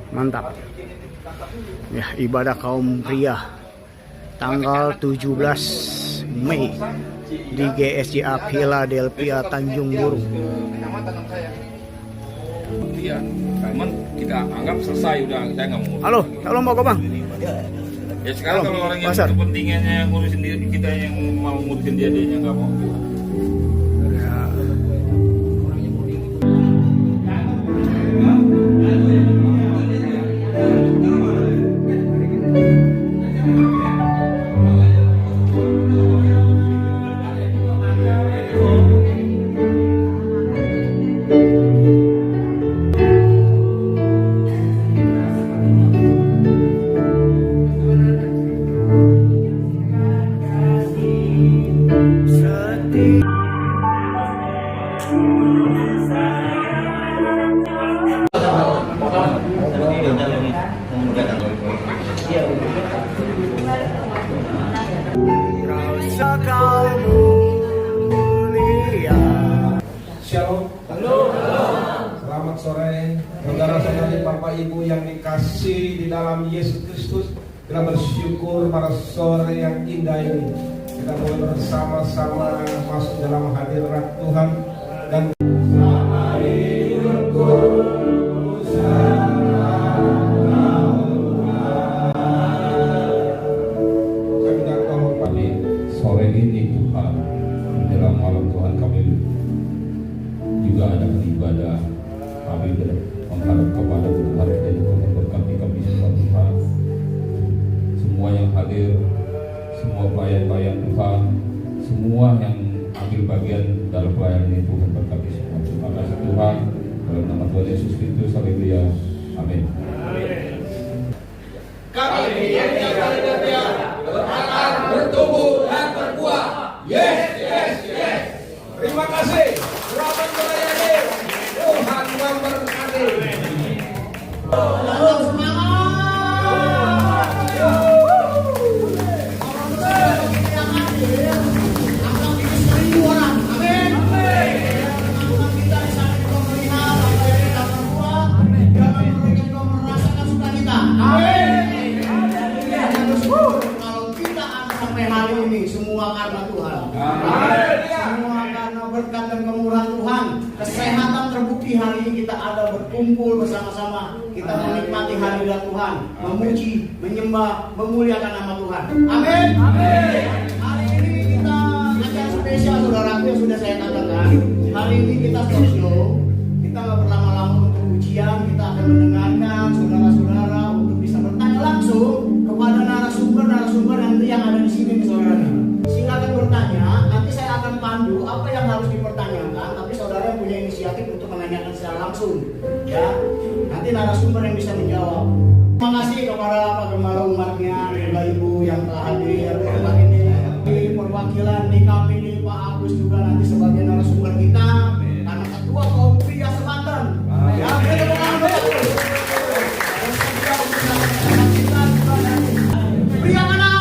Mantap. Ya, ibadah kaum pria tanggal 17 Mei di GSJA Philadelphia Tanjung Buru. Iya, cuman kita anggap selesai udah, saya nggak mau. Halo, shalom Pak Bang. Ya sekarang Halo, kalau orang yang Pasar. kepentingannya yang ngurusin diri, kita yang mau ngurusin dia nggak mau. Shalom. Halo. Selamat sore, saudara-saudari, Bapak Ibu yang dikasih di dalam Yesus Kristus. Kita bersyukur pada sore yang indah ini. Kita boleh bersama-sama masuk dalam hadirat Tuhan dan Sore ini Tuhan, menjelang malam Tuhan kami juga ada ibadah, kami menghadap kepada Tuhan, kita Tuhan berkati kami semua Tuhan, semua yang hadir, semua pelayan-pelayan Tuhan, semua yang ambil bagian dalam pelayanan ini Tuhan berkati semua. Terima kasih Tuhan, dalam nama Tuhan Yesus Kristus, haleluya, amin. Kami di Philadelphia akan bertumbuh dan berbuah. Yes, yes, yes. Terima kasih. Selamat melayani. Tuhan memberkati. Semua karena Tuhan. Semua karena berkat dan kemurahan Tuhan. Kesehatan terbukti hari ini kita ada berkumpul bersama-sama. Kita menikmati hadirat Tuhan, memuji, menyembah, memuliakan nama Tuhan. Amin. Amin. Hari ini kita acara spesial, saudaraku, yang sudah saya katakan. Hari ini kita spesial. Kita nggak berlama-lama untuk ujian. Kita akan mendengarkan saudara-saudara untuk bisa bertanya langsung kepada narasumber yang ada di sini, saudara. Silakan bertanya, nanti saya akan pandu apa yang harus dipertanyakan, tapi saudara yang punya inisiatif untuk menanyakan secara langsung, ya. Nanti narasumber yang bisa menjawab. Terima kasih kepada Pak Gembala umatnya, Bapak Ibu yang telah hadir. Tempat ini perwakilan DKPD Pak Agus juga nanti sebagai narasumber kita, karena ketua kaum pria semantan. Ya, kita pria mana?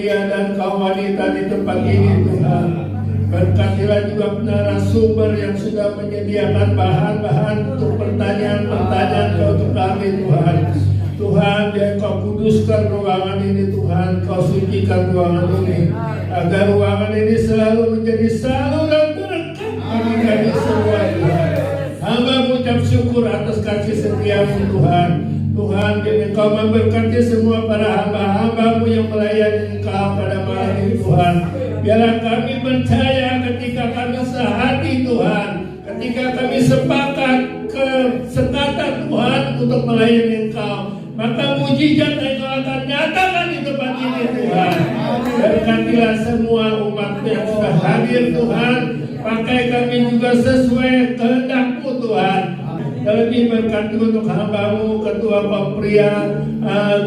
pria dan kaum wanita di tempat ini Tuhan. Berkatilah juga narasumber yang sudah menyediakan bahan-bahan untuk pertanyaan-pertanyaan Kau untuk kami Tuhan. Tuhan, biar Kau kuduskan ruangan ini Tuhan, Kau sucikan ruangan ini, agar ruangan ini selalu menjadi saluran berkat bagi kami semua Tuhan. Hamba mengucap syukur atas kasih setiamu Tuhan. Tuhan, biar Engkau memberkati semua para hamba-hambamu yang melayani Engkau pada malam ini Tuhan. Biarlah kami percaya ketika kami sehati Tuhan, ketika kami sepakat kesekatan Tuhan untuk melayani Engkau, maka mujizat Engkau akan nyatakan di tempat ini Tuhan. Berkatilah semua umat yang sudah hadir Tuhan. Pakai kami juga sesuai kehendak-Mu Tuhan. Terlebih berkati untuk hamba-Mu, Ketua Pria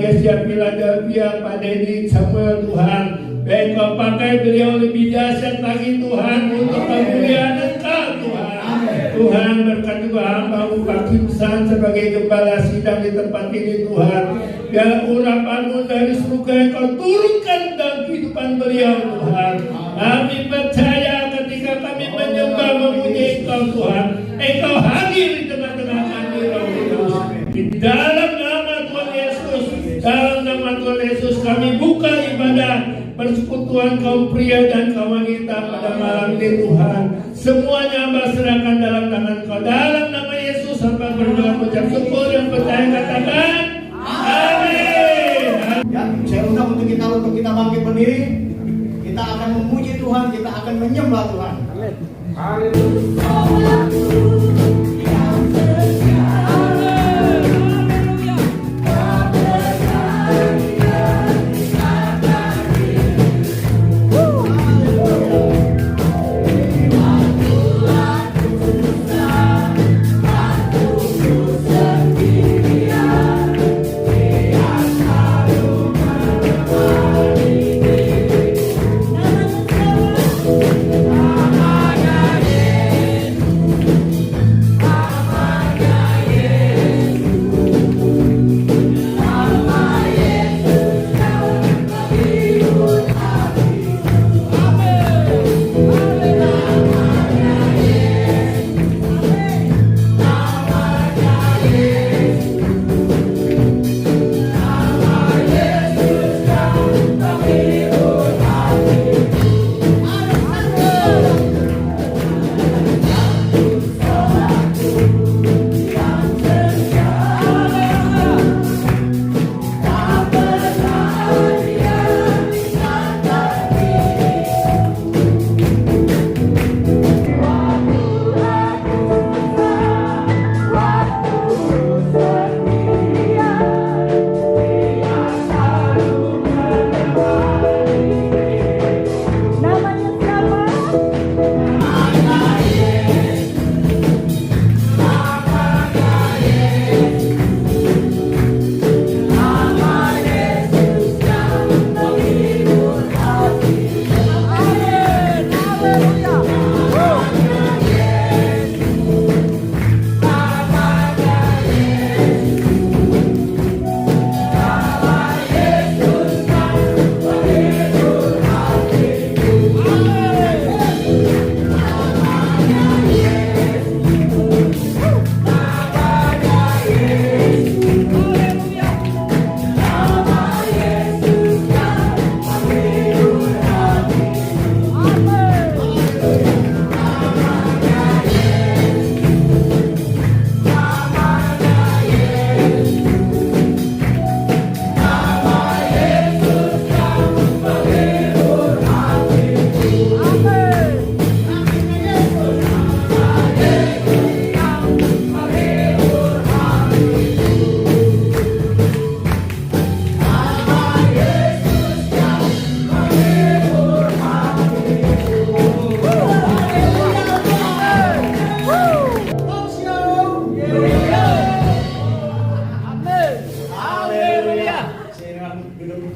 Gereja Philadelphia, Pak Dedi Samuel Tuhan. Baik Kau pakai beliau lebih dahsyat lagi Tuhan untuk kemuliaan Engkau Tuhan. Tuhan berkati juga hamba-Mu Pak Kimsan sebagai gembala sidang di tempat ini Tuhan. Biar urapan-Mu dari surga yang Kau turunkan dalam kehidupan beliau Tuhan. Kami percaya ketika kami menyembah memuji Engkau Tuhan, Engkau hadir di tengah-tengah kami Roh Kudus. Di dalam nama Tuhan Yesus, dalam nama Tuhan Yesus kami buka ibadah persekutuan kaum pria dan kaum wanita pada malam ini Tuhan. Semuanya hamba serahkan dalam tangan Kau. Dalam nama Yesus hamba berdoa mengucap syukur dan percaya, katakan amin. Ya, saya undang untuk kita bangkit berdiri. Kita akan memuji Tuhan, kita akan menyembah Tuhan.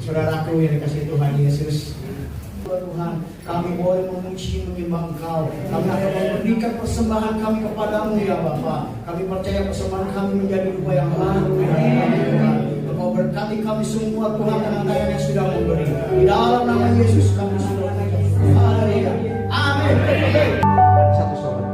Saudaraku yang dikasih Tuhan Yesus, Tuhan, kami boleh memuji menyembah Engkau. Kami akan memberikan persembahan kami kepadamu ya Bapa. Kami percaya persembahan kami menjadi rupa yang harum. Engkau berkati Berkati kami semua Tuhan dengan Kalian yang sudah memberi. Di dalam nama Yesus kami sudah mengucap. Haleluya. Amin. Satu sobat.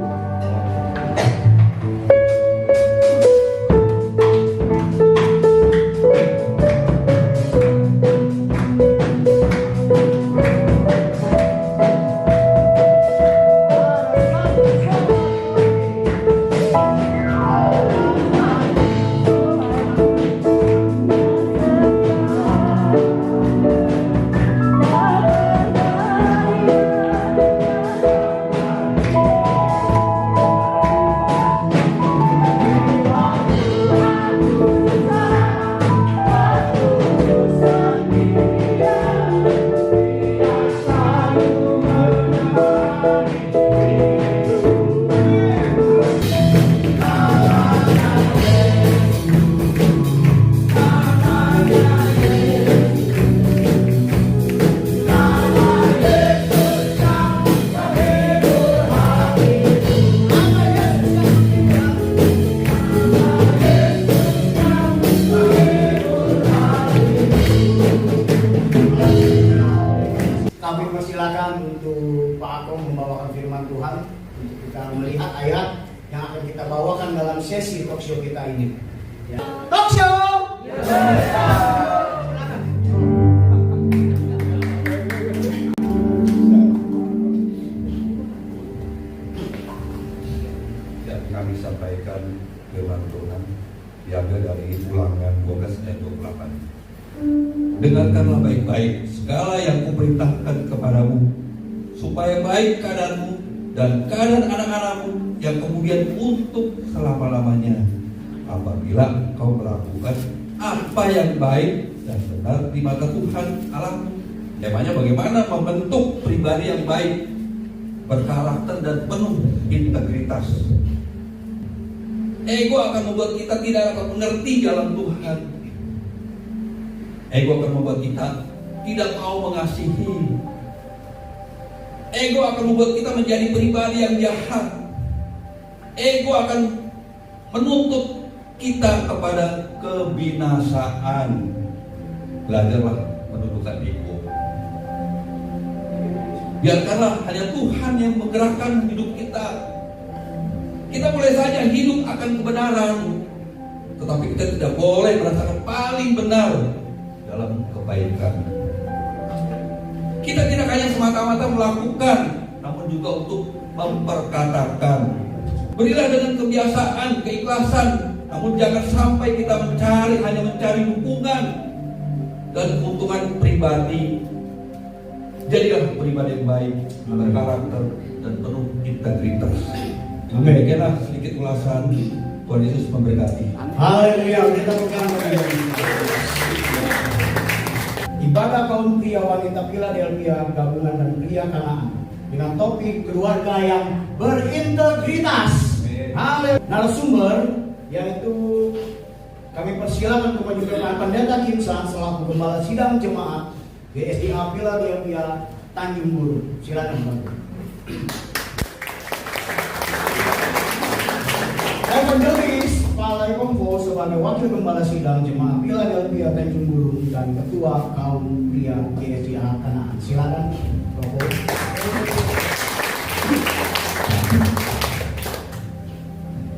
Kami persilakan untuk Pak Akom membawakan firman Tuhan untuk kita melihat ayat yang akan kita bawakan dalam sesi talk show kita ini. Ya. Talk show! Dan kami sampaikan firman Tuhan diambil dari Ulangan 12 ayat 28. Dengarkanlah baik-baik segala yang kuperintahkan kepadamu, supaya baik keadaanmu dan keadaan anak-anakmu yang kemudian untuk selama-lamanya, apabila kau melakukan apa yang baik dan benar di mata Tuhan Allahmu. Temanya bagaimana membentuk pribadi yang baik, berkarakter dan penuh integritas. Ego akan membuat kita tidak dapat mengerti jalan Tuhan. Ego akan membuat kita tidak mau mengasihi. Ego akan membuat kita menjadi pribadi yang jahat. Ego akan menuntut kita kepada kebinasaan. Belajarlah menundukkan ego. Biarkanlah hanya Tuhan yang menggerakkan hidup kita. Kita boleh saja hidup akan kebenaran, tetapi kita tidak boleh merasakan paling benar dalam kebaikan. Kita tidak hanya semata-mata melakukan, namun juga untuk memperkatakan. Berilah dengan kebiasaan, keikhlasan, namun jangan sampai kita hanya mencari dukungan dan keuntungan pribadi. Jadilah pribadi yang baik, berkarakter dan penuh integritas. Demikianlah sedikit ulasan. Tuhan Yesus memberkati. Haleluya, kita bukan ibadah kaum pria wanita Philadelphia gabungan dan pria Kanaan dengan topik keluarga yang berintegritas. Haleluya. Narasumber yaitu kami persilakan untuk menunjukkan Pendeta Kimsan selaku Gembala Sidang Jemaat GSDA Philadelphia Tanjung Buru. Silakan Bapak. Evangelis Palai Kompo sebagai Wakil Gembala Sidang Jemaat Philadelphia Tanjung Buru dan Ketua Kaum Pria GSDA Kanaan. Silakan Bapak.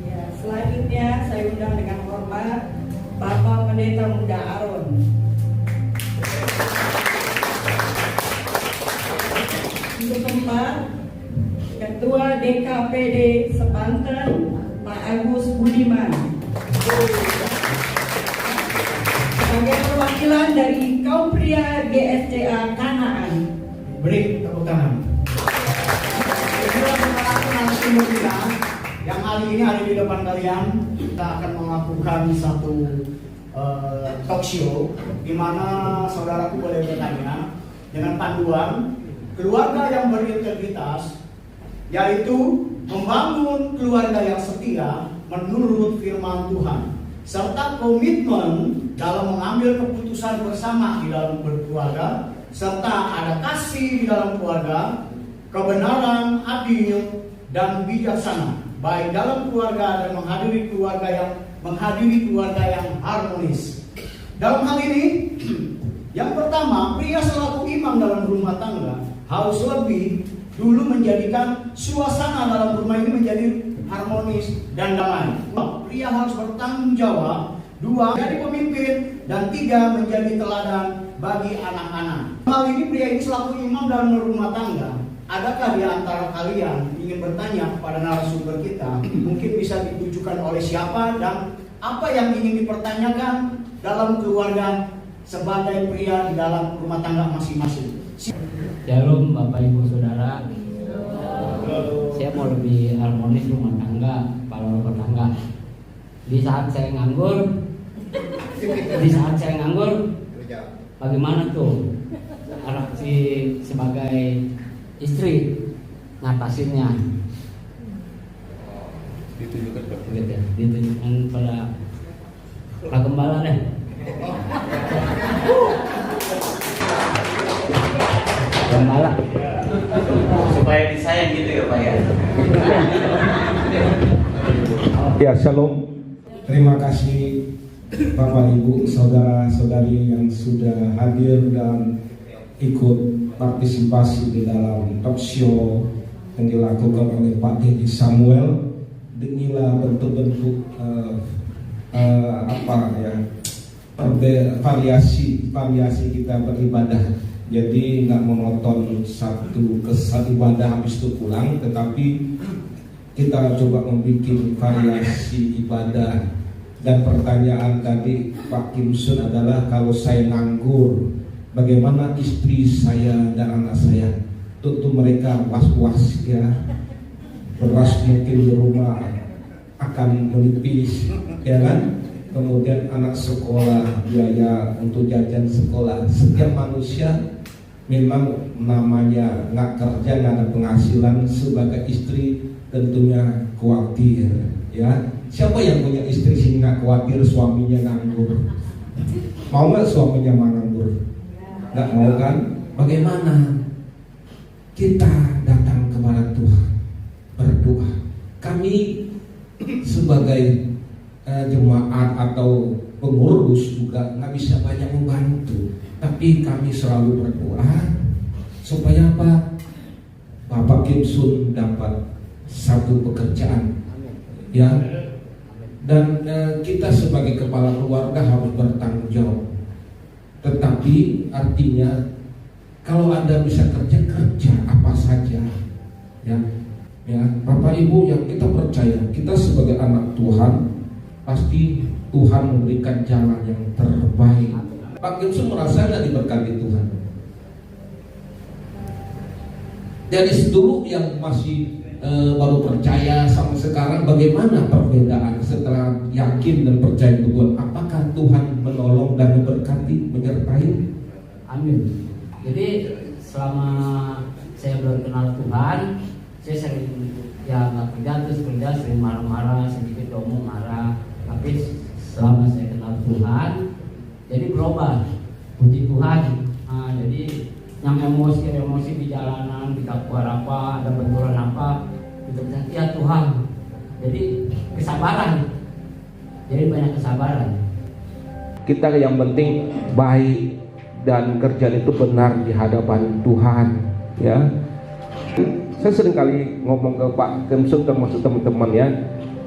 Ya, selanjutnya saya undang dengan hormat Bapak Pendeta Muda Aron. Untuk keempat, Ketua DKPD Sebanten Pak Agus Budiman. Sebagai perwakilan dari kaum pria GSDA Kanaan. Beri tepuk tangan. Kita yang hari ini ada di depan kalian, kita akan melakukan satu talk show di mana saudaraku boleh bertanya dengan panduan keluarga yang berintegritas, yaitu membangun keluarga yang setia menurut firman Tuhan, serta komitmen dalam mengambil keputusan bersama di dalam berkeluarga, serta ada kasih di dalam keluarga, kebenaran, adil, dan bijaksana, baik dalam keluarga dan menghadiri keluarga yang harmonis. Dalam hal ini, yang pertama, pria selaku imam dalam rumah tangga harus lebih dulu menjadikan suasana dalam rumah ini menjadi harmonis dan damai. Pria harus bertanggung jawab. 2, menjadi pemimpin. Dan 3, menjadi teladan bagi anak-anak. Hal ini pria ini selaku imam dalam rumah tangga. Adakah di antara kalian ingin bertanya kepada narasumber kita? Mungkin bisa ditujukan oleh siapa dan apa yang ingin dipertanyakan dalam keluarga sebagai pria di dalam rumah tangga masing-masing. Shalom Bapak Ibu Saudara. Saya mau lebih harmonis rumah tangga, kepala rumah tangga. Di saat saya nganggur, bagaimana tuh anak sebagai istri ngatasinnya? Ditujukan pada Pak Gembala deh. Gembala supaya disayang gitu ya Pak ya. Ya, shalom. Terima kasih Bapak Ibu, saudara-saudari yang sudah hadir dan ikut partisipasi di dalam talk show yang dilakukan oleh Pak Dedi Samuel. Inilah bentuk-bentuk variasi kita beribadah. Jadi nggak monoton satu ibadah habis itu pulang, tetapi kita coba membuat variasi ibadah. Dan pertanyaan tadi Pak Kimsun adalah, kalau saya nganggur, bagaimana istri saya dan anak saya? Tentu mereka was-was ya. Beras mungkin di rumah akan menipis, ya kan? Kemudian anak sekolah, biaya untuk jajan sekolah. Setiap manusia memang namanya nggak kerja, nggak ada penghasilan. Sebagai istri tentunya khawatir, ya. Siapa yang punya istri sini nggak khawatir suaminya nganggur? Mau nggak suaminya nganggur? Nggak mau kan? Bagaimana kita datang kepada Tuhan, berdoa? Kami sebagai jemaat atau pengurus juga nggak bisa banyak membantu, tapi kami selalu berdoa supaya apa? Bapak Kimsun dapat satu pekerjaan, ya. Dan kita sebagai kepala keluarga harus bertanggung jawab. Tetapi artinya kalau Anda bisa kerja apa saja, ya. Ya, Bapak Ibu yang kita percaya, kita sebagai anak Tuhan, pasti Tuhan memberikan jalan yang terbaik. Pak Gimsun merasa nggak diberkati Tuhan? Dari dulu yang masih baru percaya sampai sekarang, bagaimana perbedaan setelah yakin dan percaya Tuhan? Apakah Tuhan menolong dan memberkati, menyertai? Amin. Jadi selama saya belum kenal Tuhan, saya sering nggak kerja, sering marah-marah, sedikit omong marah. Tapi selama saya kenal Tuhan, jadi berubah. Puji Tuhan. Jadi yang emosi di jalanan, kita keluar apa, ada benturan apa, kita bilang ya Tuhan. Jadi kesabaran. Jadi banyak kesabaran. Kita yang penting baik dan kerjaan itu benar di hadapan Tuhan, ya. Saya sering kali ngomong ke Pak Kimsun termasuk teman-teman, ya,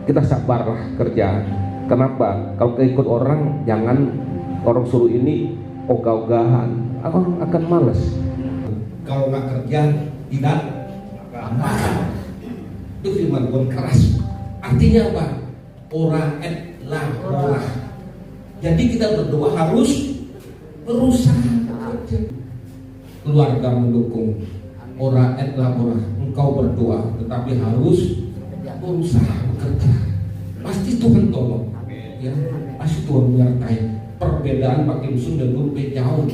kita sabarlah kerja. Kenapa? Kalau ikut orang, jangan orang suruh ini ogah-ogahan, orang akan malas. Kalau nggak kerja tidak apa. Itu firman Tuhan keras. Artinya apa? Ora et la ora. Jadi kita berdoa harus berusaha kerja. Keluarga mendukung. Ora et la ora. Engkau berdoa, tetapi harus berusaha bekerja. Pasti Tuhan tolong. Ya, pasti Tuhan menyertai. Perbedaan Pak Kimsun dan dulu jauh.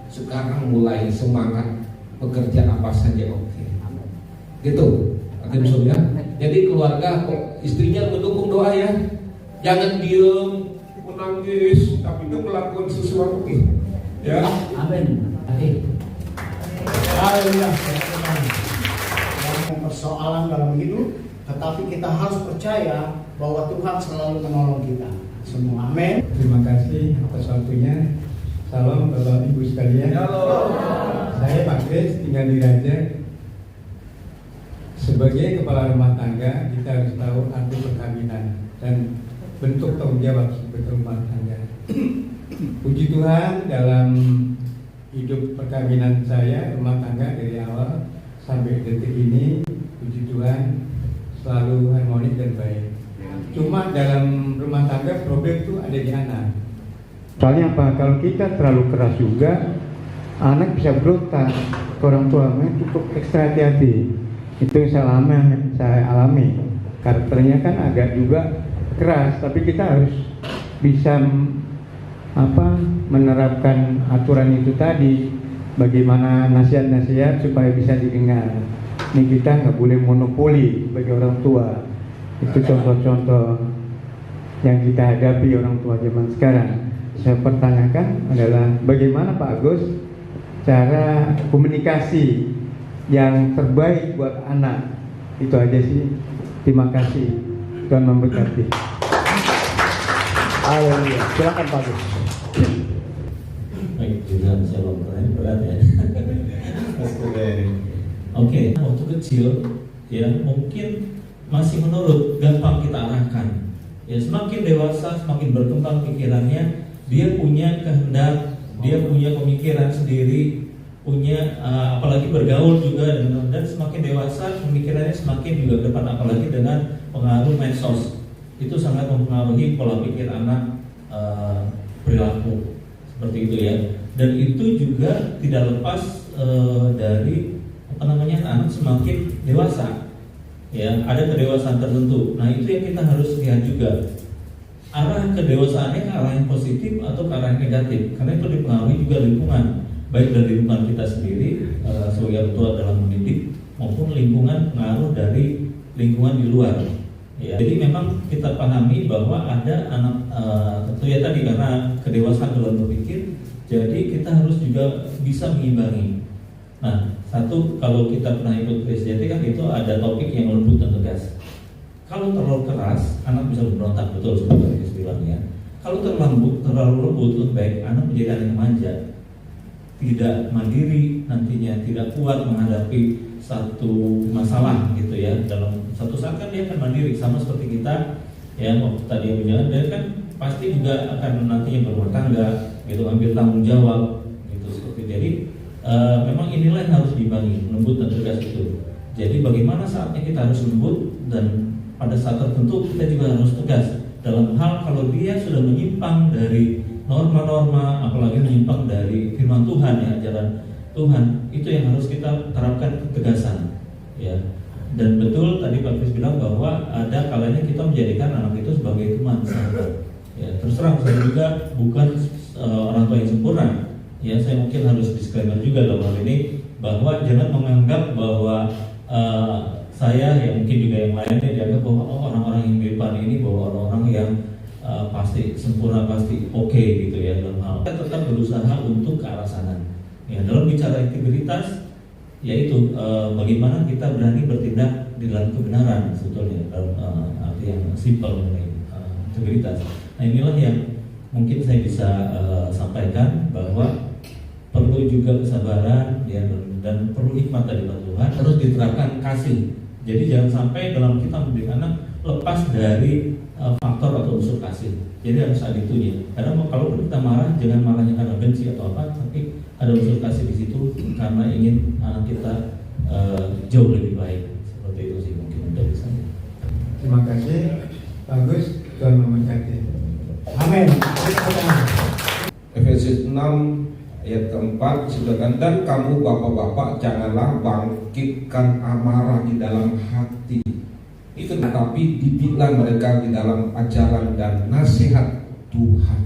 Sekarang mulai semangat bekerja apa saja oke. Gitu, Pak Kimsun, ya. Jadi keluarga, istrinya mendukung doa, ya. Jangan diem, menangis, tapi itu melakukan sesuatu, ya. Amin. Haleluya. Persoalan dalam hidup, tetapi kita harus percaya bahwa Tuhan selalu menolong kita semua. Amin. Terima kasih atas satunya. Salam Bapak Ibu sekalian. Saya Pak Kris, tinggal di Raja. Sebagai kepala rumah tangga, kita harus tahu arti perkawinan dan bentuk tanggung jawab sebagai rumah tangga. Puji Tuhan, dalam hidup perkawinan saya, rumah tangga dari awal sampai detik ini, puji Tuhan, selalu harmonis dan baik. Cuma dalam rumah tangga problem itu ada di anak. Soalnya apa? Kalau kita terlalu keras juga, anak bisa berontak ke orang tuanya, cukup ekstra hati-hati. Itu saya alami. Karakternya kan agak juga keras, tapi kita harus bisa menerapkan aturan itu tadi. Bagaimana nasihat-nasihat supaya bisa didengar. Ini kita nggak boleh monopoli sebagai orang tua. Itu contoh-contoh yang kita hadapi orang tua zaman sekarang. Saya pertanyakan adalah bagaimana Pak Agus cara komunikasi yang terbaik buat anak. Itu aja sih. Terima kasih. Tuhan memberkati. Haleluya. Silakan Pak Agus. Baik, juga shalom, berat ya. Oke, waktu kecil ya mungkin masih menurut, gampang kita arahkan. Ya semakin dewasa, semakin berkembang pikirannya, dia punya kehendak, dia punya pemikiran sendiri, punya apalagi bergaul juga dan semakin dewasa pemikirannya semakin juga ke depan, apalagi dengan pengaruh medsos. Itu sangat mempengaruhi pola pikir anak, perilaku seperti itu ya. Dan itu juga tidak lepas dari anak semakin dewasa. Ya, ada kedewasaan tertentu. Nah, itu yang kita harus lihat juga. Arah kedewasaannya ke arah yang positif atau ke arah yang negatif. Karena itu dipengaruhi juga lingkungan, baik dari lingkungan kita sendiri sebagai orang tua dalam mendidik, maupun lingkungan pengaruh dari lingkungan di luar. Ya, jadi memang kita pahami bahwa ada anak tentu ya tadi karena kedewasaan dalam berpikir, jadi kita harus juga bisa mengimbangi. Nah, satu, kalau kita pernah ikut PSJT kan itu ada topik yang lembut dan tegas. Kalau terlalu keras, anak bisa berontak, betul seperti yang bilang ya. Kalau terlalu lembut, baik anak menjadi anak yang manja, tidak mandiri nantinya, tidak kuat menghadapi satu masalah gitu ya. Dalam satu saat kan dia akan mandiri, sama seperti kita ya waktu tadi yang berjalan, dia kan pasti juga akan nantinya berumah tangga, gitu, ambil tanggung jawab, gitu seperti jadi. Memang inilah yang harus diimbangi, lembut dan tegas itu. Jadi bagaimana saatnya kita harus lembut dan pada saat tertentu kita juga harus tegas dalam hal kalau dia sudah menyimpang dari norma-norma, apalagi menyimpang dari firman Tuhan ya, ajaran Tuhan, itu yang harus kita terapkan ketegasan ya. Dan betul tadi Pak Kris bilang bahwa ada kalanya kita menjadikan anak itu sebagai teman sahabat. Ya, terus terang saya juga bukan orang tua yang sempurna. Ya, saya mungkin harus disclaimer juga dalam hal ini bahwa jangan menganggap bahwa saya yang mungkin juga yang lainnya dianggap bahwa orang-orang yang depan ini bahwa orang-orang yang pasti sempurna, pasti oke gitu ya dalam hal. Kita tetap berusaha untuk ke arah sana. Ya, dalam bicara integritas yaitu bagaimana kita berani bertindak di dalam kebenaran sebetulnya dalam arti yang simpel mengenai integritas. Nah, inilah yang mungkin saya bisa sampaikan bahwa perlu juga kesabaran ya, dan perlu hikmat dari Tuhan, terus diterapkan kasih. Jadi jangan sampai dalam kita mendidik anak lepas dari faktor atau unsur kasih. Jadi harus ada itunya. Karena kalau kita marah, jangan marahnya karena benci atau apa, tapi ada unsur kasih di situ karena ingin anak kita jauh lebih baik. Seperti itu sih mungkin dari saya. Terima kasih, bagus, Tuhan memberkati. Amin. Efesus 6 ayat keempat, saudara, dan kamu bapak-bapak janganlah bangkitkan amarah di dalam hati itu, tetapi didiklah mereka di dalam ajaran dan nasihat Tuhan.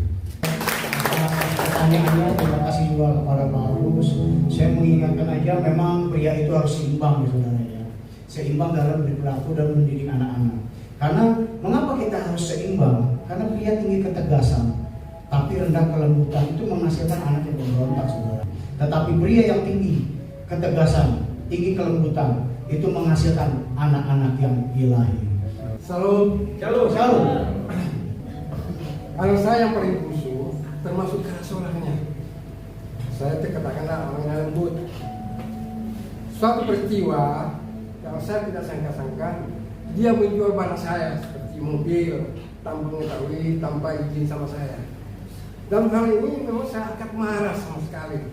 Pertanyaannya, terima kasih juga kepada Pak Agus. Saya mengingatkan aja, memang pria itu harus seimbang ya saudara ya. Seimbang dalam berperilaku dan mendidik anak-anak. Karena mengapa kita harus seimbang? Karena pria tinggi ketegasan, tapi rendah kelembutan itu menghasilkan anak yang memberontak saudara. Tetapi pria yang tinggi ketegasan, tinggi kelembutan itu menghasilkan anak-anak yang ilahi. Salam. Shalom. Kalau saya yang paling khusus termasuk kerasolahnya. Saya katakanlah orang yang lembut. Suatu peristiwa yang saya tidak sangka-sangka, dia menjual barang saya seperti mobil tanpa mengetahui, tanpa izin sama saya. Dalam hal ini memang saya agak marah sama sekali.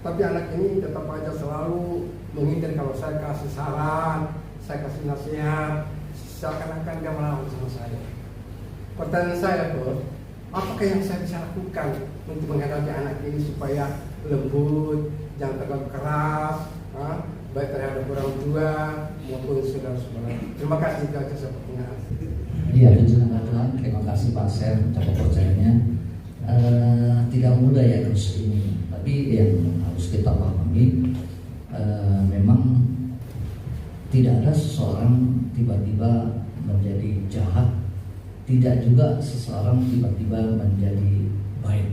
Tapi anak ini tetap aja selalu menghindar kalau saya kasih saran, saya kasih nasihat, seakan-akan dia melawan sama saya. Pertanyaan saya, Bos, apakah yang saya bisa lakukan untuk menghadapi anak ini supaya lembut, jangan terlalu keras, baik terhadap orang tua maupun saudara-saudara. Terima kasih atas pertanyaan. Iya, puji Tuhan. Terima kasih Pak Ser untuk kepercayaannya. Tidak mudah ya kasus ini, tapi yang harus kita pahami memang tidak ada seseorang tiba-tiba menjadi jahat, tidak juga seseorang tiba-tiba menjadi baik.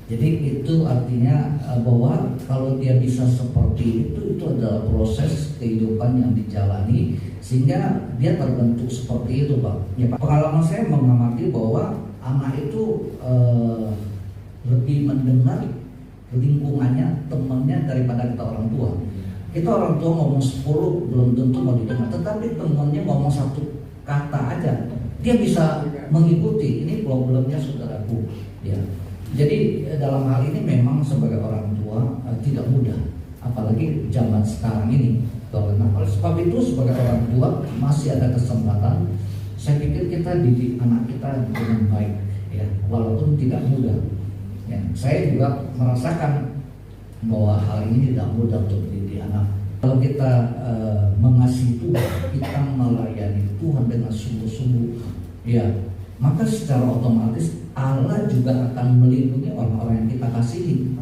Jadi itu artinya bahwa kalau dia bisa seperti itu adalah proses kehidupan yang dijalani sehingga dia terbentuk seperti itu, Pak. Ya, Pak. Pengalaman saya mengamati bahwa anak itu lebih mendengar lingkungannya, temannya daripada kita orang tua. Kita orang tua ngomong 10 belum tentu mau didengar, tetapi temannya ngomong 1 kata aja dia bisa mengikuti. Ini problemnya saudaraku, ya. Jadi dalam hal ini memang sebagai orang tua tidak mudah, apalagi zaman sekarang ini. Karena oleh sebab itu sebagai orang tua masih ada kesempatan. Saya pikir kita didik anak kita dengan baik, ya, walaupun tidak mudah. Ya, saya juga merasakan bahwa hal ini tidak mudah untuk didik anak. Kalau kita mengasihi Tuhan, kita melayani Tuhan dengan sungguh-sungguh, ya, maka secara otomatis Allah juga akan melindungi orang-orang yang kita kasihi.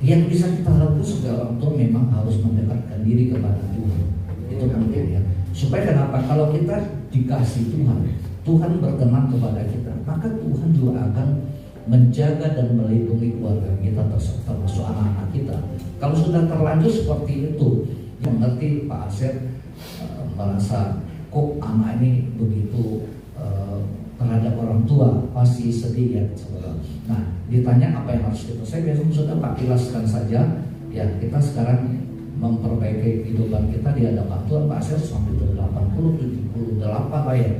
Yang bisa kita lakukan sebagai orang tua memang harus mendekatkan diri kepada Tuhan. Itu penting, ya. Supaya kenapa? Kalau kita dikasih Tuhan, Tuhan berkenan kepada kita, maka Tuhan juga akan menjaga dan melindungi keluarga kita, termasuk anak-anak kita. Kalau sudah terlanjur seperti itu, mengerti Pak Asep merasa kok anak ini begitu terhadap orang tua, pasti sedih, ya, saudara. Nah, ditanya apa yang harus kita, saya biasa sudah Pak jelaskan saja, ya. Kita sekarang memperbaiki kehidupan kita di hadapan Tuhan. Pak Asep sampai 80, 78 lah, ya.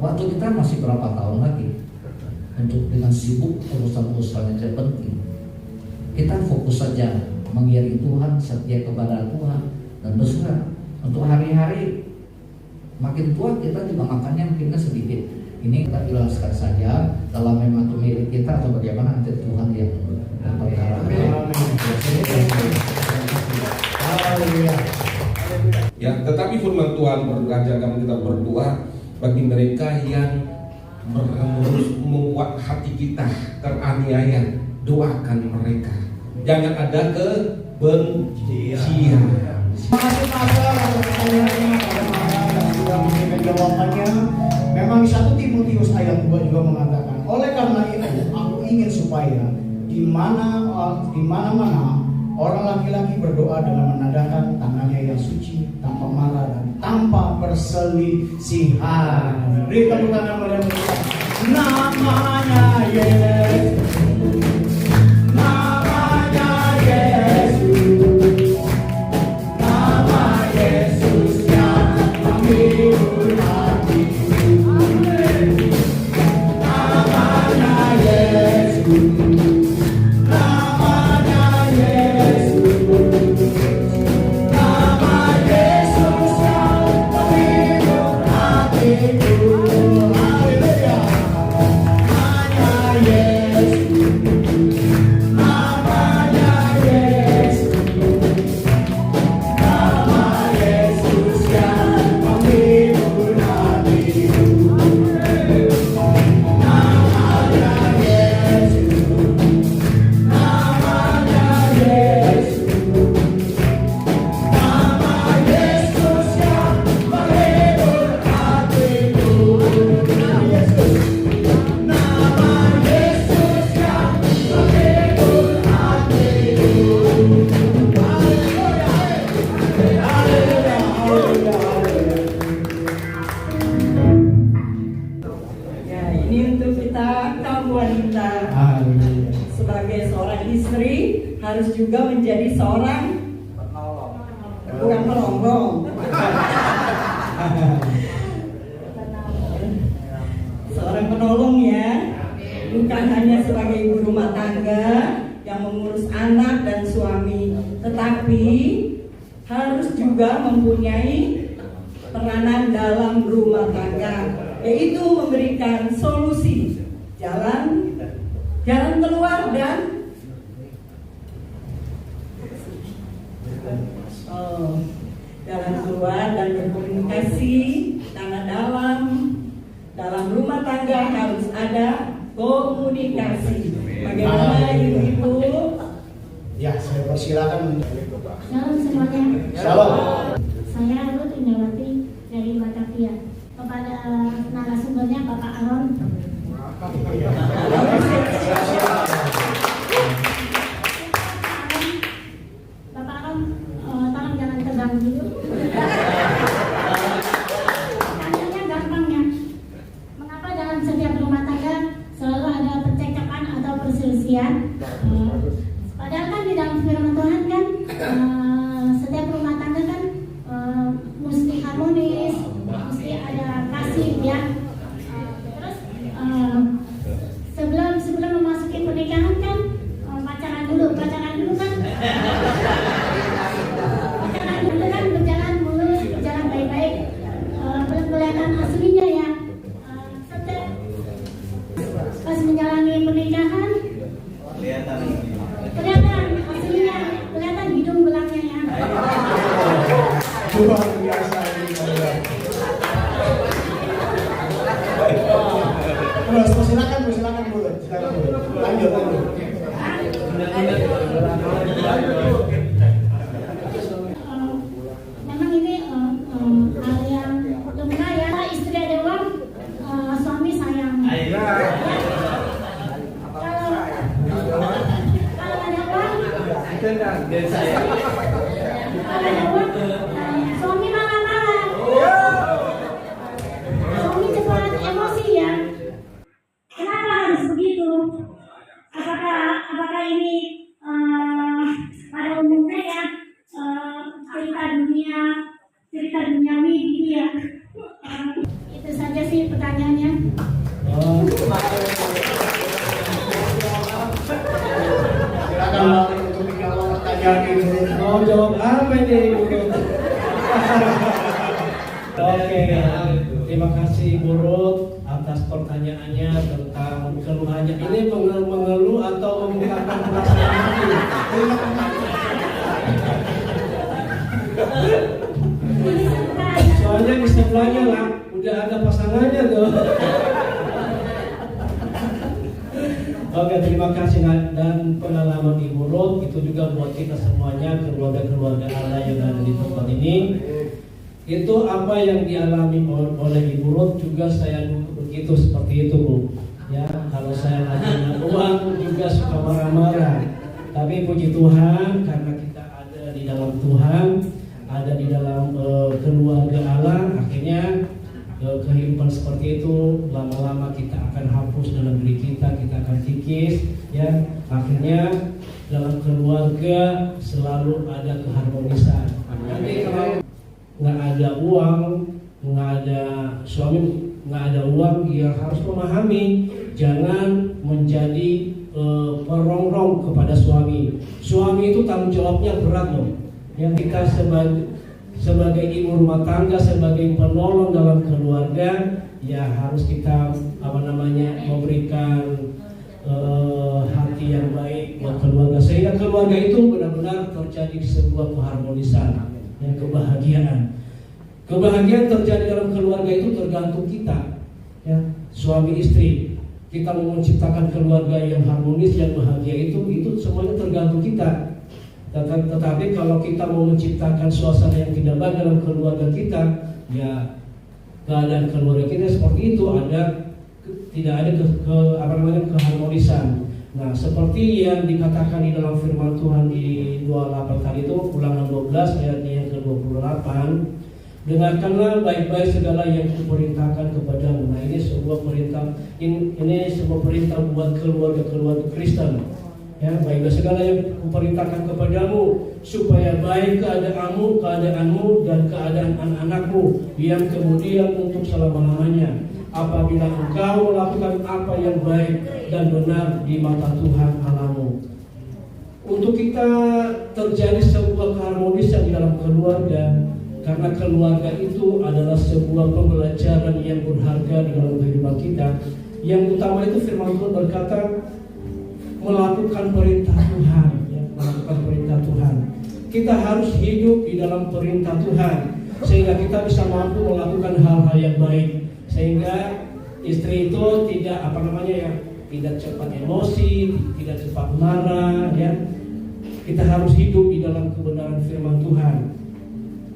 Waktu kita masih berapa tahun lagi untuk dengan sibuk urusan-urusan yang tidak penting. Kita fokus saja mengiringi Tuhan, setia kepada Tuhan, dan berserah. Untuk hari-hari makin tua kita juga makannya mungkin sedikit. Ini kita jelaskan saja dalam membantu milik kita atau bagaimana nanti Tuhan yang berperkara. Ya, tetapi firman Tuhan mengajarkan kita berdoa bagi mereka yang membuat hati kita teraniaya, doakan mereka. Jangan ada kebencian. Terima kasih Pak Asep atas pertanyaannya dan sudah memberikan jawabannya. Memang 1 Timotius ayat 2 juga mengatakan, oleh karena itu aku ingin supaya di mana-mana orang laki-laki berdoa dengan menadahkan tangannya yang suci, tanpa marah dan tanpa perselisihan. Beri tepuk tangan meriah namanya Yesus. Namanya Yesus. Nama Yesus yang menghibur hati. Namanya Yesus. Namanya Yesus. Nama Yesus yang menghibur hatiku. Haleluya. Namanya Yesus. sebagai seorang istri harus juga menjadi seorang bukan penolong. Seorang penolong ya, bukan hanya sebagai ibu rumah tangga yang mengurus anak dan suami, tetapi harus juga mempunyai peranan dalam rumah tangga, yaitu memberikan solusi, jalan keluar dan jalan keluar dan berkomunikasi karena dalam rumah tangga harus ada komunikasi. Bagaimana ibu-ibu? Ya, saya persilakan. Shalom semuanya. Shalom. Saya Ruth Indrawati dari Batavia. Kepada narasumbernya Bapak Aron. Bapak Aron, tolong jangan tegang dulu. Pertanyaannya gampang ya. Mengapa dalam setiap rumah tangga selalu ada percakapan atau perselisihan? Padahal kan di dalam firman Tuhan kan setiap rumah tangga kan mesti harmonis, mesti ada kasih ya. Terus sebelum memasuki pernikahan kan pacaran dulu kan berjalan mulus, berjalan baik-baik, belum kelihatan aslinya ya. Pas menjalani pernikahan kelihatan aslinya, kelihatan hidung belakangnya ya. Luar biasa ini. Terus silakan Bu. Lanjut. Memang ini hal yang lumrah ya. Istri ada uang, suami sayang. Kalau ada uang, suami marah-marah. Suami cepat emosi ya. Kenapa harus begitu? Apakah ini pada umumnya ya cerita duniawi gitu ya? Itu saja sih pertanyaannya. Silakan untuk menjawab pertanyaan ini. Mau jawab apa ini Ibu Ruth? Oke, terima kasih Ibu Ruth atas pertanyaannya tentang keluhannya. Ini mengeluh atau mengungkapkan perasaan hati? Soalnya di sebelahnya lah udah ada pasangannya tuh. Oke, terima kasih dan pengalaman Ibu Ruth itu juga buat kita semuanya, keluarga-keluarga Allah yang ada di tempat ini. Itu apa yang dialami oleh Ibu Ruth juga saya begitu seperti itu Bu. Ya, kalau saya lagi uang juga suka marah-marah. Tapi puji Tuhan karena kita ada di dalam Tuhan, ada di dalam keluarga Allah, akhirnya kehidupan seperti itu lama-lama kita akan hapus dalam diri kita akan kikis ya. Akhirnya dalam keluarga selalu ada keharmonisan. Nanti kalau nggak ada uang, nggak ada suami, nggak ada uang, ya harus memahami jangan menjadi perongrong kepada suami. Suami itu tanggung jawabnya berat loh. Yang kita sebagai ibu rumah tangga, sebagai penolong dalam keluarga, ya harus kita memberikan hati yang baik buat keluarga, sehingga keluarga itu benar-benar terjadi sebuah keharmonisan dan kebahagiaan. Kebahagiaan terjadi dalam keluarga itu tergantung kita, ya, suami istri. Kita mau menciptakan keluarga yang harmonis, yang bahagia itu semuanya tergantung kita. Tetapi kalau kita mau menciptakan suasana yang tidak baik dalam keluarga kita, ya keadaan keluarga kita seperti itu, tidak ada keharmonisan. Nah, seperti yang dikatakan di dalam firman Tuhan di 28 tadi itu, Ulangan 12 ayatnya yang ke-28, dengarkanlah baik-baik segala yang kuperintahkan kepadamu. Nah, ini sebuah perintah, ini sebuah perintah buat keluarga Kristen. Ya, baiklah segala yang kuperintahkan kepadamu, supaya baik keadaanmu dan keadaan anak-anakmu yang kemudian untuk selama-lamanya, apabila engkau melakukan apa yang baik dan benar di mata Tuhan Allahmu. Untuk kita terjadi sebuah keharmonisan di dalam keluarga, karena keluarga itu adalah sebuah pembelajaran yang berharga di dalam kehidupan kita. Yang utama itu firman Tuhan berkata, melakukan perintah Tuhan, ya, melakukan perintah Tuhan. Kita harus hidup di dalam perintah Tuhan sehingga kita bisa mampu melakukan hal-hal yang baik, sehingga istri itu tidak tidak cepat emosi, tidak cepat marah, ya. Kita harus hidup di dalam kebenaran firman Tuhan.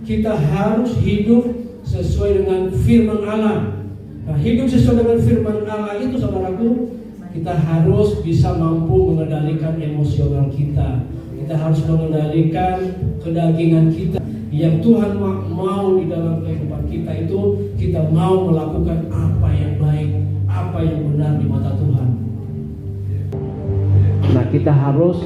Kita harus hidup sesuai dengan firman Allah. Nah, hidup sesuai dengan firman Allah itu, saudaraku, kita harus bisa mampu mengendalikan emosional kita. Kita harus mengendalikan kedagingan kita. Yang Tuhan mau di dalam kehidupan kita itu, kita mau melakukan apa yang baik, apa yang benar di mata Tuhan. Nah, kita harus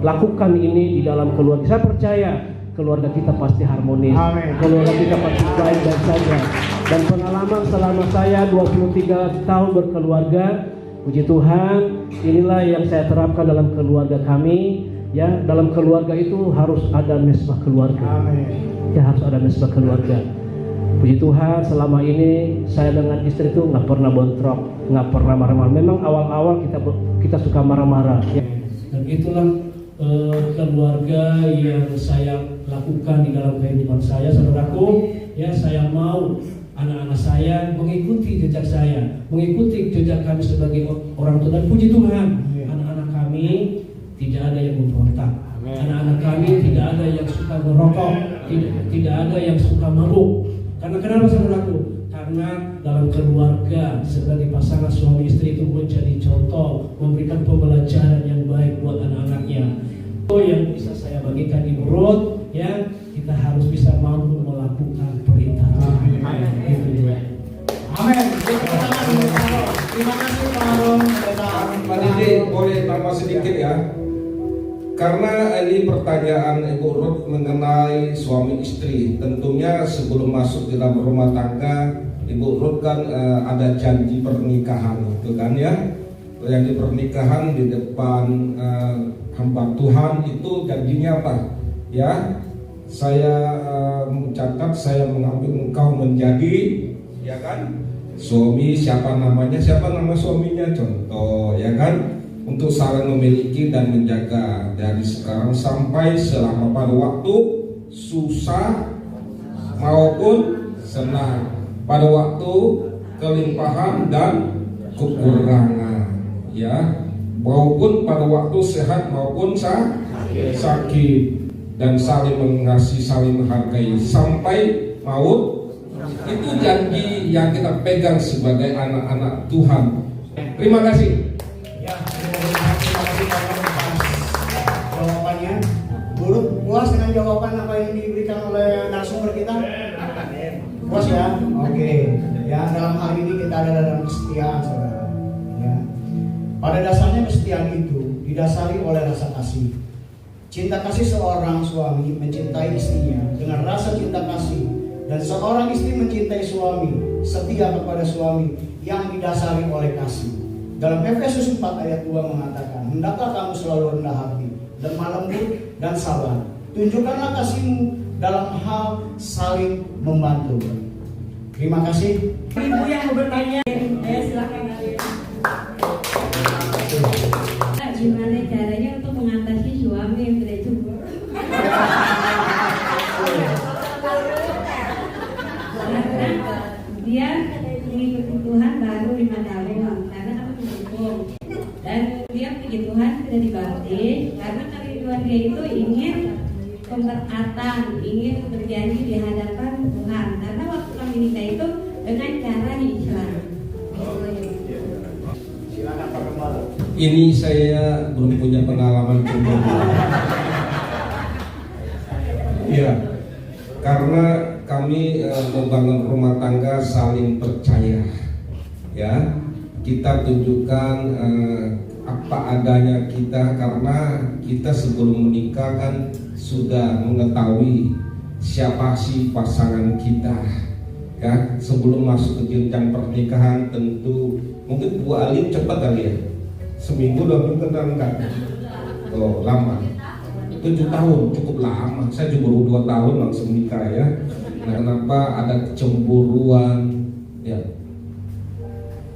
lakukan ini di dalam keluarga. Saya percaya keluarga kita pasti harmonis. Amen. Keluarga kita pasti baik dan saja. Dan pengalaman selama saya 23 tahun berkeluarga, puji Tuhan, inilah yang saya terapkan dalam keluarga kami. Ya, dalam keluarga itu harus ada mesbah keluarga. Amen. Ya, harus ada mesbah keluarga. Puji Tuhan, selama ini saya dengan istri itu nggak pernah bentrok, nggak pernah marah-marah. Memang awal-awal kita suka marah-marah. Ya. Dan itulah keluarga yang saya lakukan di dalam kehidupan saya, saudaraku. Ya, saya mau anak-anak saya mengikuti jejak saya, mengikuti jejak kami sebagai orang tua. Dan puji Tuhan, anak-anak kami tidak ada yang memberontak, anak-anak kami tidak ada yang suka merokok, tidak ada yang suka mabuk. Karena kenapa, saudaraku? Karena dalam keluarga sebagai pasangan suami istri itu menjadi contoh, memberikan pembelajaran yang baik buat anak-anaknya. Itu yang bisa saya bagikan di Ruth, ya, kita harus bisa mampu melakukan perintah Tuhan. Amin. Terima kasih Pak Aron. Pak Didi, boleh tambah sedikit ya? Karena ini pertanyaan Ibu Ruth mengenai suami istri. Tentunya sebelum masuk di dalam rumah tangga, Ibu Ruth kan ada janji pernikahan, itu kan ya? Janji pernikahan di depan hamba Tuhan itu janjinya apa? Ya, saya mencatat, saya mengambil engkau menjadi, ya kan? Suami, siapa nama suaminya, contoh, ya kan? Untuk saling memiliki dan menjaga dari sekarang sampai selama pada waktu susah maupun senang, pada waktu kelimpahan dan kekurangan, ya, maupun pada waktu sehat maupun sakit, dan saling mengasihi, saling menghargai sampai maut. Itu janji yang kita pegang sebagai anak-anak Tuhan. Terima kasih. Ya, terima kasih atas jawabannya. Buruk, puas dengan jawaban apa yang diberikan oleh narasumber kita? Puas ya? Oke. Ya, dalam hal ini kita ada dalam kesetiaan, saudara. Ya. Pada dasarnya kesetiaan itu didasari oleh rasa kasih. Cinta kasih seorang suami mencintai istrinya dengan rasa cinta kasih, dan seorang istri mencintai suami, setia kepada suami yang didasari oleh kasih. Dalam Efesus 4 ayat 2 mengatakan, hendaklah kamu selalu rendah hati, lemah lembut dan sabar. Tunjukkanlah kasihmu dalam hal saling membantu. Terima kasih. Ibu yang mau bertanya, silakan. Gimana caranya untuk mengatasi suami yang tidak cukup? Dia mengikuti Tuhan baru 5 tahun karena apa mendukung, dan dia puji Tuhan sudah dibaptis karena kami keluarga itu ingin pemberkatan, ingin berjanji di hadapan Tuhan, karena waktu kami nikah itu dengan cara Islam. Ini saya belum punya pengalaman pribadi. Iya, karena kami membangun rumah tangga saling percaya. Ya, kita tunjukkan apa adanya kita, karena kita sebelum menikah kan sudah mengetahui siapa sih pasangan kita, ya. Sebelum masuk ke jenjang pernikahan tentu mungkin Bu Alim cepat kali ya, seminggu 2 minggu enggak? Oh lama, 7 tahun cukup lama. Saya juga baru 2 tahun langsung nikah ya. Nah, kenapa ada kecemburuan ya?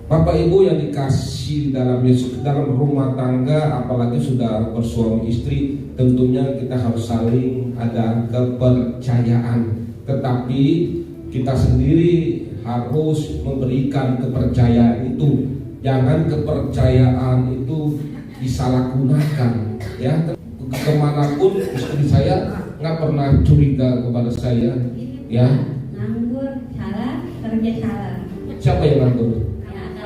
Bapak Ibu yang dikasih dalam Yesus, dalam rumah tangga, apalagi sudah bersuami istri, tentunya kita harus saling ada kepercayaan. Tetapi kita sendiri harus memberikan kepercayaan itu. Jangan kepercayaan itu disalahgunakan, ya. Kemanapun istri saya nggak pernah curiga kepada saya, ya. Nganggur salah, kerja salah. Siapa yang nganggur?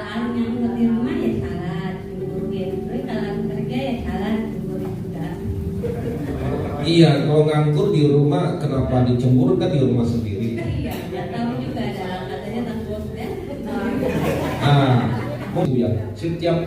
Kalau nganggur di rumah ya salah, cemburuin. Tapi kalau kerja ya salah, cemburuin juga. Iya, kalau nganggur di rumah kenapa dicemburu, kan di rumah sendiri. Iya, nggak tahu juga ada katanya takut ya. Ya, setiap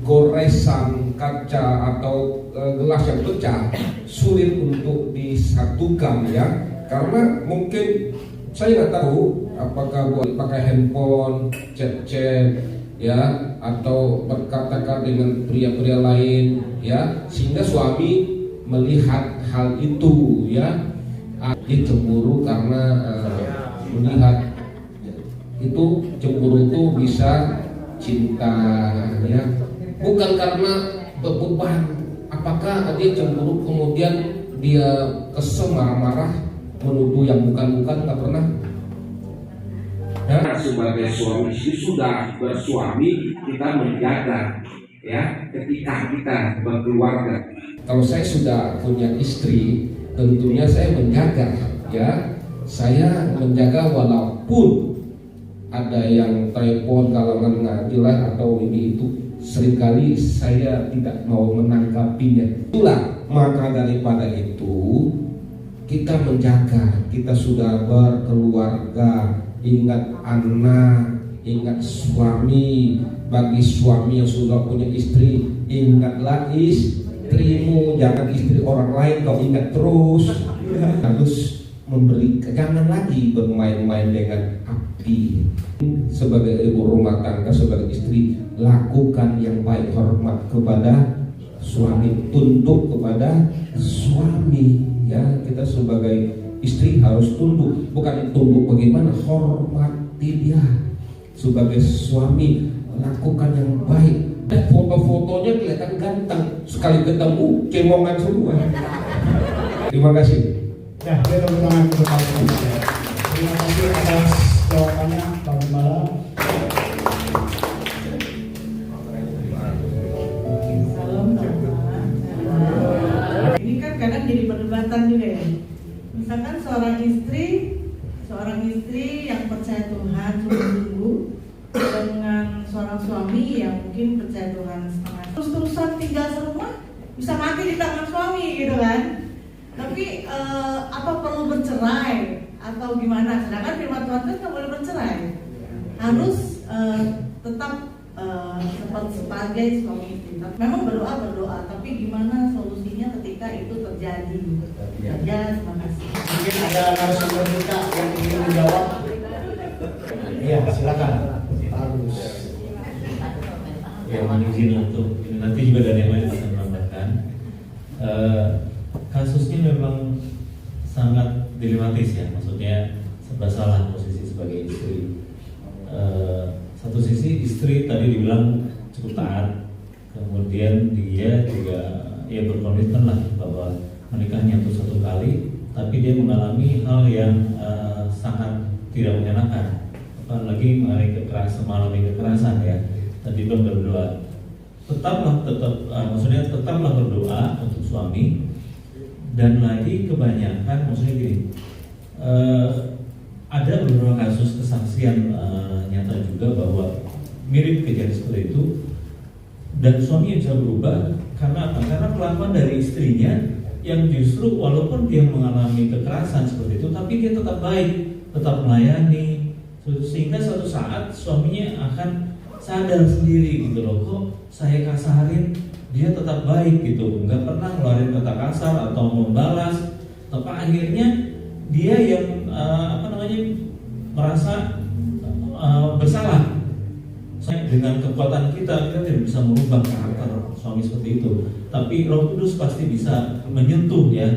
goresan kaca atau gelas yang pecah sulit untuk disatukan ya, karena mungkin saya nggak tahu apakah buat pakai handphone, chat-chat ya, atau berkata-kata dengan pria-pria lain ya, sehingga suami melihat hal itu ya, dia cemburu karena melihat itu. Cemburu itu bisa cinta ya, bukan karena beban. Apakah dia cemburu kemudian dia kesel, marah-marah, menuduh yang bukan-bukan? Nggak pernah ya. Sebagai suami istri sudah bersuami, kita menjaga ya ketika kita berkeluarga. Kalau saya sudah punya istri, tentunya saya menjaga ya, saya menjaga walaupun ada yang telepon kalangan ngajilah atau ini itu, seringkali saya tidak mau menanggapinya. Itulah maka daripada itu kita menjaga, kita sudah berkeluarga, ingat anak, ingat suami. Bagi suami yang sudah punya istri, ingatlah istrimu, jangan istri orang lain kau ingat terus. Harus memberi, jangan lagi bermain-main dengan api. Sebagai ibu rumah tangga, sebagai istri, lakukan yang baik, hormat kepada suami, tunduk kepada suami ya. Kita sebagai istri harus tunduk, bukan tunduk bagaimana, hormati dia. Sebagai suami, lakukan yang baik. Foto-fotonya kelihatan ganteng, sekali ketemu cemongan semua. Terima kasih. Ya, kita tepuk tangan untuk Pak Gembala. Terima kasih atas jawabannya, Pak Gembala. Salam sama. Ini kan kadang jadi perdebatan juga ya. Misalkan seorang istri yang percaya Tuhan sungguh-sungguh dengan seorang suami yang mungkin percaya Tuhan setengah. Terus-terusan tinggal serumah, bisa mati di tangan suami gitu kan. Tapi apa perlu bercerai atau gimana? Sedangkan firman Tuhan kan nggak boleh bercerai, harus tetap sebagai suami istri. Memang berdoa, tapi gimana solusinya ketika itu terjadi? Ya, terima kasih. Mungkin ada narasumber kita yang ingin menjawab. Iya, silakan. Pak Agus. Ya, mohon izin untuk nanti juga dari yang lain bisa menambahkan. Kasusnya memang sangat dilematis ya, maksudnya serba salah posisi sebagai istri. Satu sisi istri tadi dibilang cukup taat, kemudian dia juga ya berkomitmen lah bahwa menikahnya untuk 1 kali, tapi dia mengalami hal yang sangat tidak menyenangkan, apalagi mengenai kekerasan ya. Tadi belum berdoa, tetaplah berdoa untuk suami. Dan lagi kebanyakan, maksudnya gini, ada beberapa kasus kesaksian nyata juga bahwa mirip kejadian seperti itu, dan suami bisa berubah karena apa? Karena kelakuan dari istrinya yang justru walaupun dia mengalami kekerasan seperti itu, tapi dia tetap baik, tetap melayani, sehingga suatu saat suaminya akan sadar sendiri gitu loh, kok saya kasarin dia tetap baik gitu, nggak pernah ngeluarin kata kasar atau membalas. Tapi akhirnya dia yang merasa bersalah. Dengan kekuatan kita tidak bisa merubah karakter suami seperti itu. Tapi Roh Kudus pasti bisa menyentuh ya.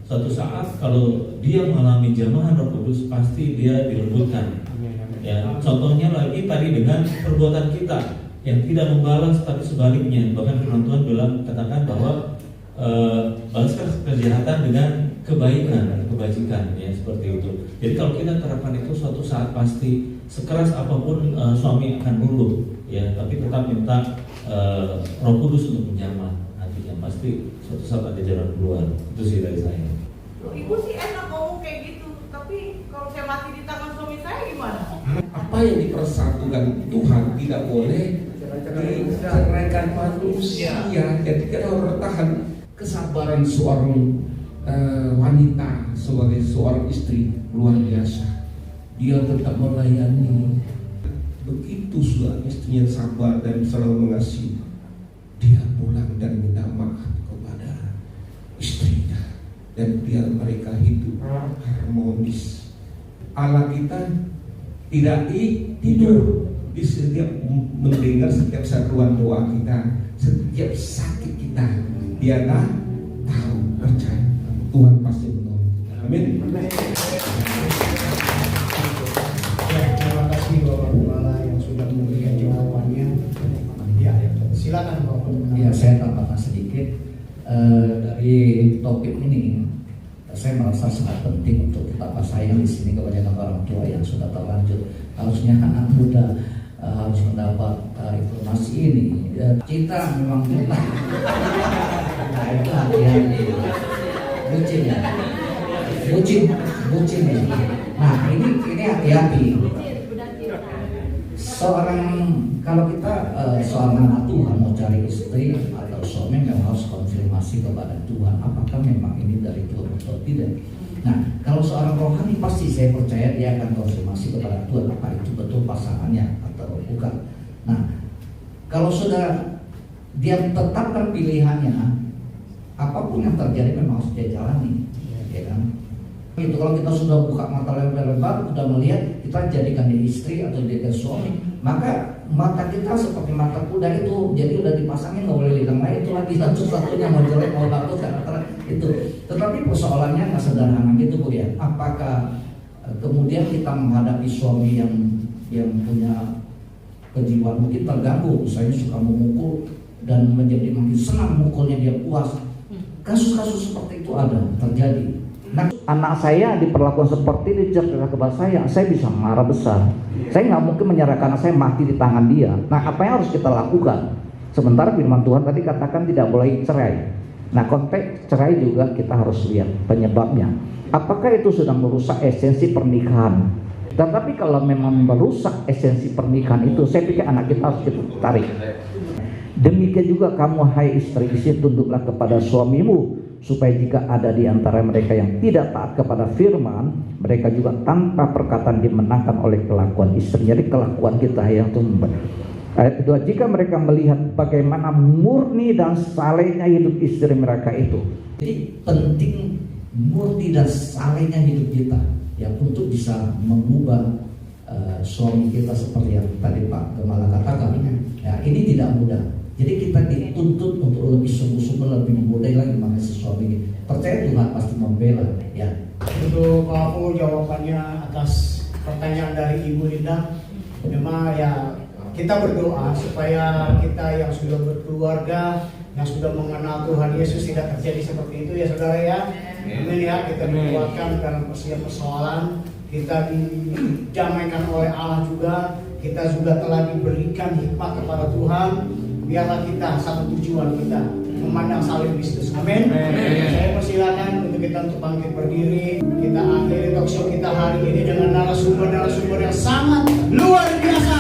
Suatu saat kalau dia mengalami jamahan Roh Kudus pasti dia dilembutkan. Ya, contohnya lagi tadi dengan perbuatan kita yang tidak membalas tapi sebaliknya. Bahkan firman Tuhan bilang katakan bahwa balaskan kejahatan dengan kebaikan, kebajikan ya seperti itu. Jadi kalau kita terapkan itu suatu saat pasti sekeras apapun suami akan luluh ya, tapi tetap minta Roh Kudus untuk menjamah hatinya. Pasti suatu saat ada jalan keluar. Itu sih dari saya. Ibu sih enak ngomong kayak gitu, tapi kalau saya mati di tangan suami saya gimana? Apa yang dipersatukan Tuhan tidak boleh diceraikan manusia. Jadi kita harus bertahan. Kesabaran seorang wanita sebagai seorang istri luar biasa. Dia tetap melayani. Begitu sudah istrinya sabar dan selalu mengasihi, dia pulang dan minta maaf kepada istrinya, dan biar mereka hidup harmonis. Allah kita tidak tidur di setiap mendengar setiap seruan doa kita, setiap sakit kita. Dia tahu, percaya Tuhan pasti menolong kita. Amin. Ya, terima kasih Bapak Gembala yang sudah memberikan jawabannya. Ya, silakan Bapak. Ya, saya tambahkan sedikit dari topik ini. Saya merasa sangat penting untuk betapa sayang di sini kepada orang tua yang sudah terlanjur. Harusnya anak muda harus mendapat informasi ini. Kita memang kita. Nah, itu hati-hati. Bucin ya. Bucin ya. Nah, ini hati-hati. Kalau kita seorang anak Tuhan mau cari istri atau suami, memang harus konfirmasi kepada Tuhan apakah memang ini dari Tuhan atau tidak. Nah, kalau seorang rohani pasti saya percaya dia akan konfirmasi kepada Tuhan apa itu betul pasangannya atau bukan. Nah, kalau sudah dia tetapkan pilihannya, apapun yang terjadi memang harus dia jalani, ya kan? Itu kalau kita sudah buka mata lebar-lebar, sudah melihat kita jadikan dia istri atau jadikan suami, maka mata kita seperti mata kuda itu, jadi udah dipasangin nggak boleh lihat lain, itu lagi satu-satunya mau jelek mau bagus kan itu. Tetapi persoalannya nggak sederhana gitu Bu ya. Apakah kemudian kita menghadapi suami yang punya kejiwaan mungkin terganggu, misalnya suka memukul dan menjadi makin senang mukulnya, dia puas. Kasus-kasus seperti itu ada terjadi. Nah, anak saya diperlakukan seperti ini kepada saya bisa marah besar. Saya nggak mungkin menyerahkan anak saya mati di tangan dia. Nah, apa yang harus kita lakukan? Sementara firman Tuhan tadi katakan tidak boleh cerai. Nah, konteks cerai juga kita harus lihat penyebabnya. Apakah itu sudah merusak esensi pernikahan? Tetapi kalau memang merusak esensi pernikahan itu, saya pikir anak kita harus kita tarik. Demikian juga kamu hai istri-istri, tunduklah kepada suamimu, supaya jika ada di antara mereka yang tidak taat kepada firman, mereka juga tanpa perkataan dimenangkan oleh kelakuan istri. Jadi kelakuan kita yang tumbuh. Ayat kedua, jika mereka melihat bagaimana murni dan salehnya hidup istri mereka itu. Jadi penting murni dan salehnya hidup kita yang untuk bisa mengubah suami kita seperti yang tadi Pak Gembala katakan. Ya, ini tidak mudah. Jadi kita dituntut untuk lebih sungguh-sungguh, lebih memudai lagi mengasihi suami. Percaya Tuhan pasti membela ya. Untuk Pak Apu jawabannya atas pertanyaan dari Ibu Linda. Memang ya kita berdoa supaya kita yang sudah berkeluarga, yang sudah mengenal Tuhan Yesus tidak terjadi seperti itu ya saudara ya. Amin ya, kita dikuatkan dalam persoalan, kita didamaikan oleh Allah juga, kita juga telah diberikan hikmat kepada Tuhan. Biarlah kita satu tujuan kita memandang salib Kristus. Amin. Saya persilakan untuk kita untuk bangkit berdiri. Kita akhiri talk show kita hari ini dengan narasumber yang sangat luar biasa.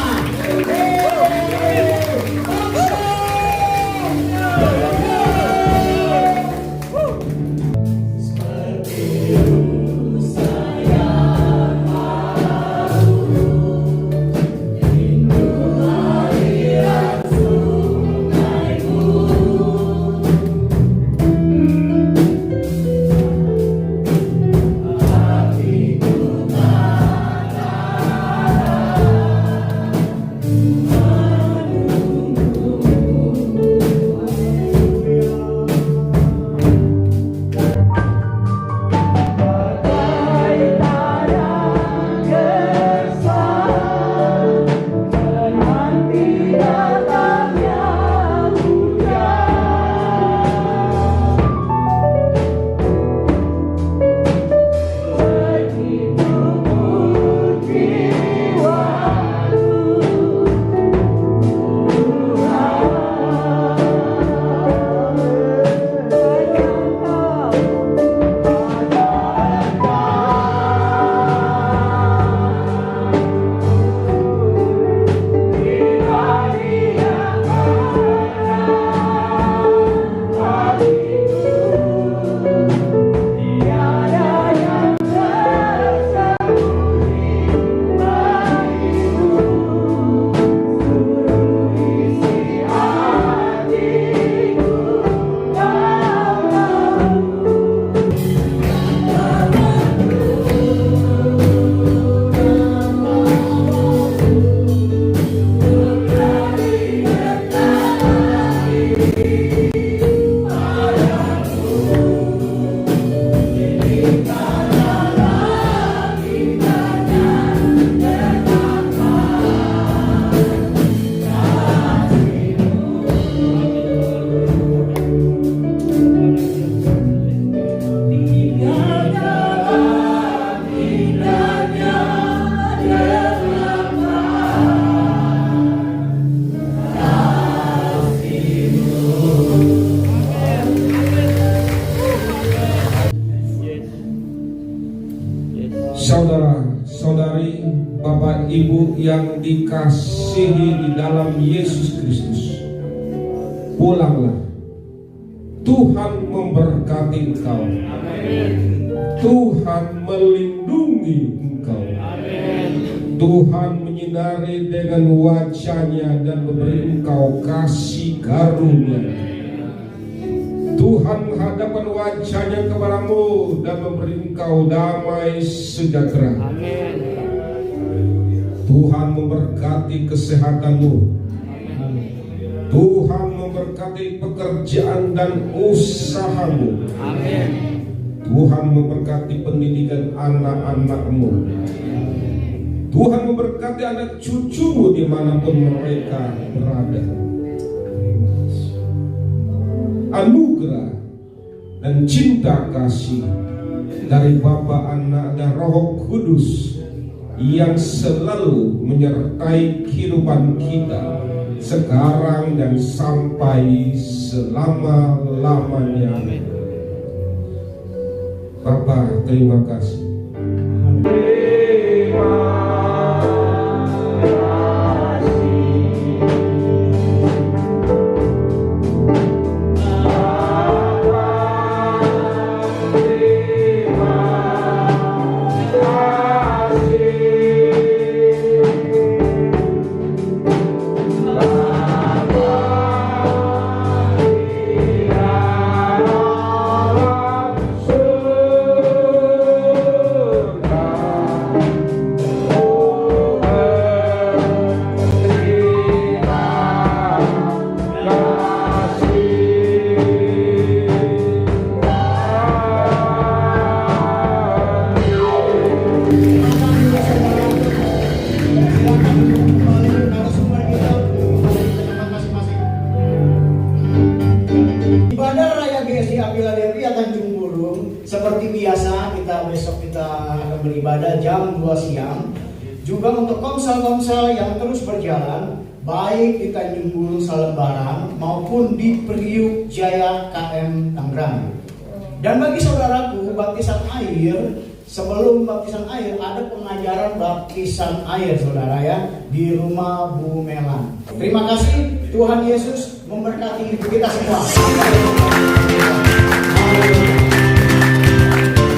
Ibu yang dikasihi di dalam Yesus Kristus, pulanglah. Tuhan memberkati engkau. Tuhan melindungi engkau. Tuhan menyinari dengan wajah-Nya dan memberi engkau kasih karunia. Tuhan menghadapkan wajah-Nya kepadamu dan memberi engkau damai sejahtera. Tuhan memberkati kesehatanmu. Tuhan memberkati pekerjaan dan usahamu. Tuhan memberkati pendidikan anak-anakmu. Tuhan memberkati anak cucumu dimanapun mereka berada. Anugerah dan cinta kasih dari Bapa, Anak, dan Roh Kudus yang selalu menyertai kehidupan kita sekarang dan sampai selama-lamanya. Bapa, terima kasih. Seperti biasa besok kita akan beribadah jam 2 siang. Juga untuk komsel-komsel yang terus berjalan, baik di Tanjung Burung Salembarang maupun di Priuk Jaya KM Tangerang. Dan bagi saudaraku, baptisan air, sebelum baptisan air ada pengajaran baptisan air saudara ya di rumah Bu Melan. Terima kasih, Tuhan Yesus memberkati hidup kita semua.